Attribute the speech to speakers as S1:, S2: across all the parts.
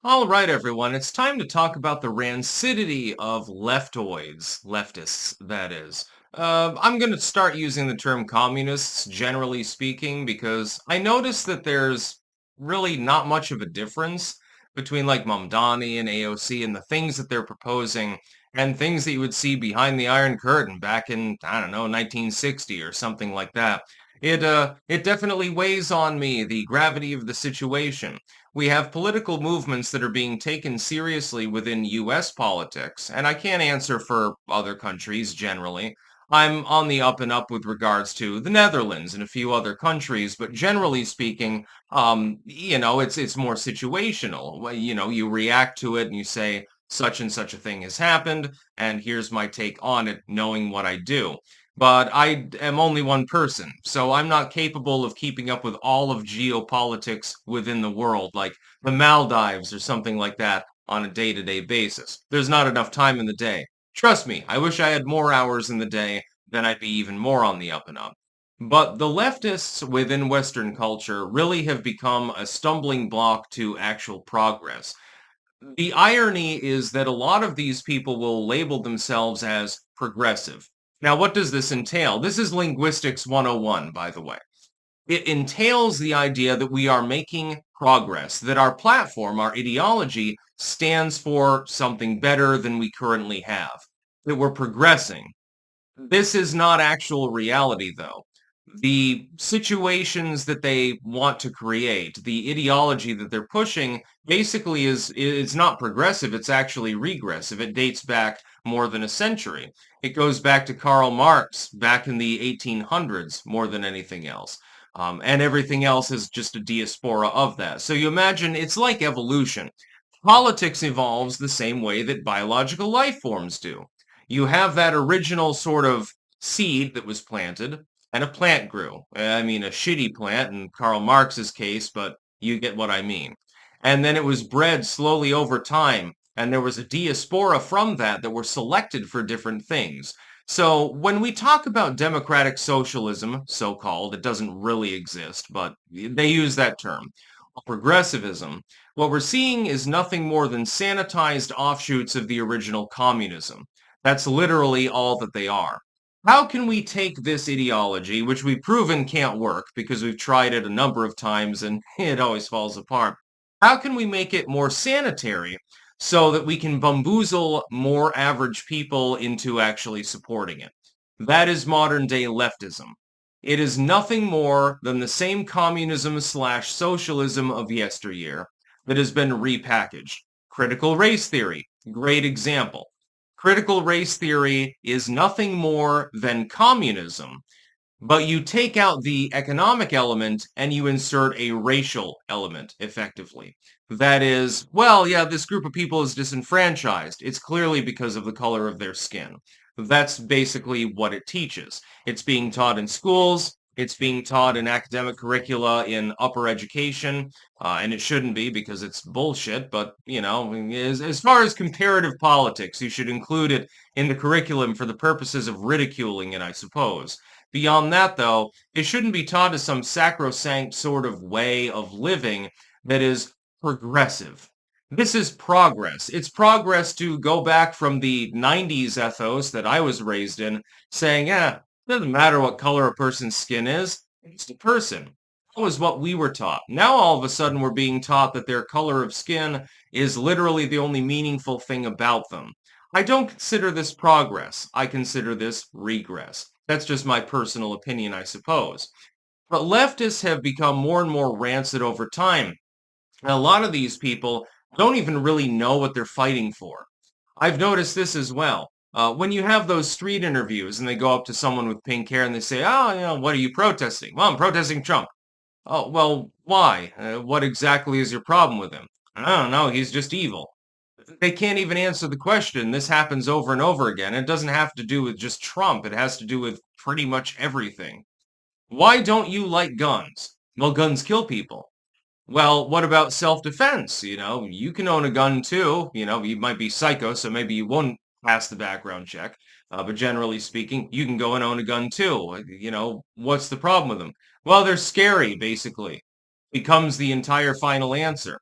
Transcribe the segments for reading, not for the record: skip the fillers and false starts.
S1: All right, everyone, it's time to talk about the rancidity of leftists, that is. I'm going to start using the term communists, generally speaking, because I notice that there's really not much of a difference between like Mamdani and AOC and the things that they're proposing and things that you would see behind the Iron Curtain back in, I don't know, 1960 or something like that. It definitely weighs on me, the gravity of the situation. We have political movements that are being taken seriously within US politics, and I can't answer for other countries generally. I'm on the up and up with regards to the Netherlands and a few other countries, but generally speaking, it's more situational. You react to it and you say such and such a thing has happened, and here's my take on it, knowing what I do. But I am only one person, so I'm not capable of keeping up with all of geopolitics within the world, like the Maldives or something like that, on a day-to-day basis. There's not enough time in the day. Trust me, I wish I had more hours in the day, then I'd be even more on the up and up. But the leftists within Western culture really have become a stumbling block to actual progress. The irony is that a lot of these people will label themselves as progressive. Now, what does this entail? This is Linguistics 101, by the way. It entails the idea that we are making progress, that our platform, our ideology, stands for something better than we currently have, that we're progressing. This is not actual reality, though. The situations that they want to create, the ideology that they're pushing, basically is not progressive, it's actually regressive. It dates back more than a century. It goes back to Karl Marx back in the 1800s more than anything else. And everything else is just a diaspora of that. So you imagine it's like evolution. Politics evolves the same way that biological life forms do. You have that original sort of seed that was planted, and a plant grew. I mean, a shitty plant in Karl Marx's case, but you get what I mean. And then it was bred slowly over time, and there was a diaspora from that were selected for different things. So when we talk about democratic socialism, so-called, it doesn't really exist, but they use that term, progressivism, what we're seeing is nothing more than sanitized offshoots of the original communism. That's literally all that they are. How can we take this ideology, which we've proven can't work because we've tried it a number of times and it always falls apart? How can we make it more sanitary so that we can bamboozle more average people into actually supporting it? That is modern day leftism. It is nothing more than the same communism slash socialism of yesteryear that has been repackaged. Critical race theory, great example. Critical race theory is nothing more than communism, but you take out the economic element and you insert a racial element, effectively. That is, well, yeah, this group of people is disenfranchised. It's clearly because of the color of their skin. That's basically what it teaches. It's being taught in schools. It's being taught in academic curricula in upper education, and it shouldn't be because it's bullshit. But, as far as comparative politics, you should include it in the curriculum for the purposes of ridiculing it, I suppose. Beyond that, though, it shouldn't be taught as some sacrosanct sort of way of living that is progressive. This is progress. It's progress to go back from the 90s ethos that I was raised in, saying, yeah, it doesn't matter what color a person's skin is, it's a person. That was what we were taught. Now all of a sudden we're being taught that their color of skin is literally the only meaningful thing about them. I don't consider this progress. I consider this regress. That's just my personal opinion, I suppose. But leftists have become more and more rancid over time. And a lot of these people don't even really know what they're fighting for. I've noticed this as well. When you have those street interviews and they go up to someone with pink hair and they say, oh, what are you protesting? Well, I'm protesting Trump. Oh, well, why? What exactly is your problem with him? I don't know. He's just evil. They can't even answer the question. This happens over and over again. It doesn't have to do with just Trump. It has to do with pretty much everything. Why don't you like guns? Well, guns kill people. Well, what about self-defense? You can own a gun too. You might be psycho, so maybe you won't pass the background check. But generally speaking, you can go and own a gun too. What's the problem with them? Well, they're scary, basically. Becomes the entire final answer.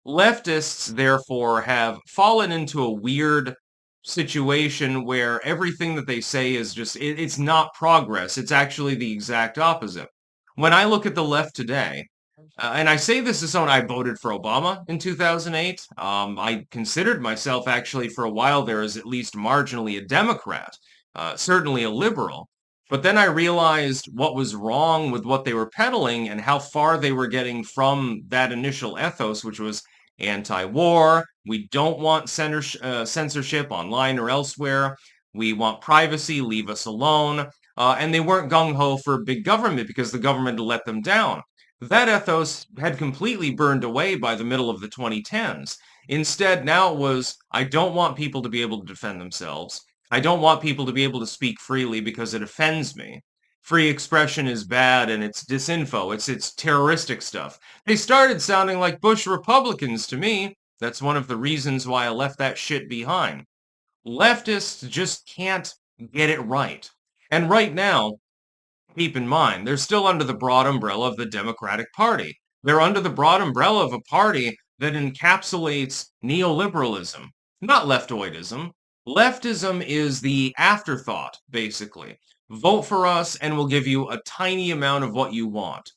S1: Leftists, therefore, have fallen into a weird situation where everything that they say is just, it's not progress. It's actually the exact opposite. When I look at the left today, and I say this as someone I voted for Obama in 2008. I considered myself actually for a while there as at least marginally a Democrat, certainly a liberal. But then I realized what was wrong with what they were peddling and how far they were getting from that initial ethos, which was anti-war. We don't want censorship online or elsewhere. We want privacy, leave us alone. And they weren't gung-ho for big government because the government had let them down. That ethos had completely burned away by the middle of the 2010s. Instead, now it was, I don't want people to be able to defend themselves. I don't want people to be able to speak freely because it offends me. Free expression is bad and it's disinfo. It's terroristic stuff. They started sounding like Bush Republicans to me. That's one of the reasons why I left that shit behind. Leftists just can't get it right. And right now, keep in mind, they're still under the broad umbrella of the Democratic Party. They're under the broad umbrella of a party that encapsulates neoliberalism, not leftoidism. Leftism is the afterthought, basically. Vote for us and we'll give you a tiny amount of what you want.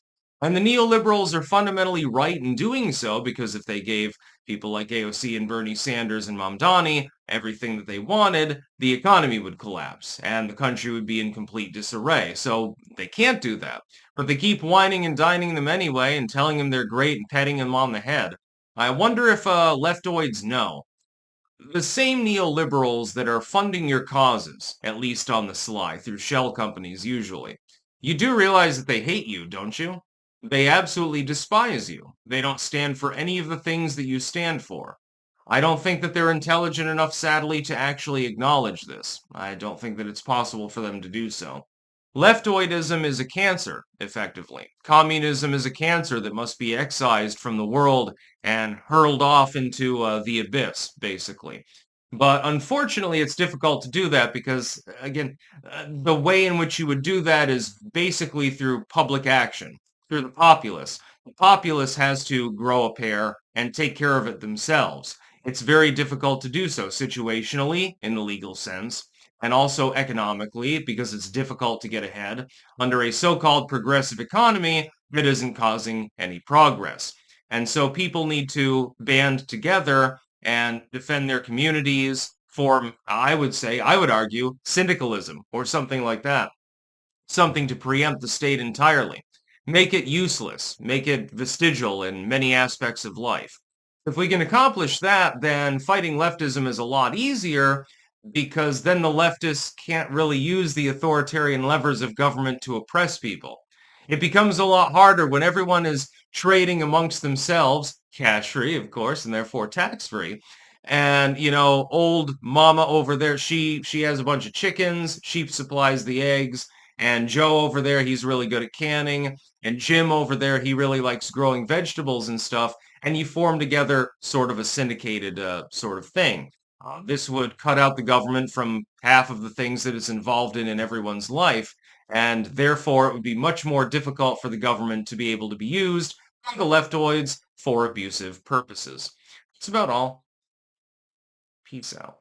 S1: And the neoliberals are fundamentally right in doing so because if they gave people like AOC and Bernie Sanders and Mamdani everything that they wanted, the economy would collapse and the country would be in complete disarray. So they can't do that. But they keep whining and dining them anyway and telling them they're great and petting them on the head. I wonder if leftoids know. The same neoliberals that are funding your causes, at least on the sly, through shell companies usually. You do realize that they hate you, don't you? They absolutely despise you. They don't stand for any of the things that you stand for. I don't think that they're intelligent enough, sadly, to actually acknowledge this. I don't think that it's possible for them to do so. Leftoidism is a cancer, effectively. Communism is a cancer that must be excised from the world and hurled off into the abyss, basically. But unfortunately, it's difficult to do that because, again, the way in which you would do that is basically through public action, through the populace. The populace has to grow a pair and take care of it themselves. It's very difficult to do so situationally, in the legal sense, and also economically, because it's difficult to get ahead under a so-called progressive economy that isn't causing any progress. And so people need to band together and defend their communities, form, I would say, I would argue, syndicalism or something like that. Something to preempt the state entirely. Make it useless, make it vestigial in many aspects of life. If we can accomplish that, then fighting leftism is a lot easier because then the leftists can't really use the authoritarian levers of government to oppress people. It becomes a lot harder when everyone is trading amongst themselves, cash-free, of course, and therefore tax-free. And, old mama over there, she has a bunch of chickens, she supplies the eggs, and Joe over there, he's really good at canning, and Jim over there, he really likes growing vegetables and stuff, and you form together sort of a syndicated sort of thing. This would cut out the government from half of the things that it's involved in everyone's life, and therefore it would be much more difficult for the government to be able to be used by the leftoids for abusive purposes. That's about all. Peace out.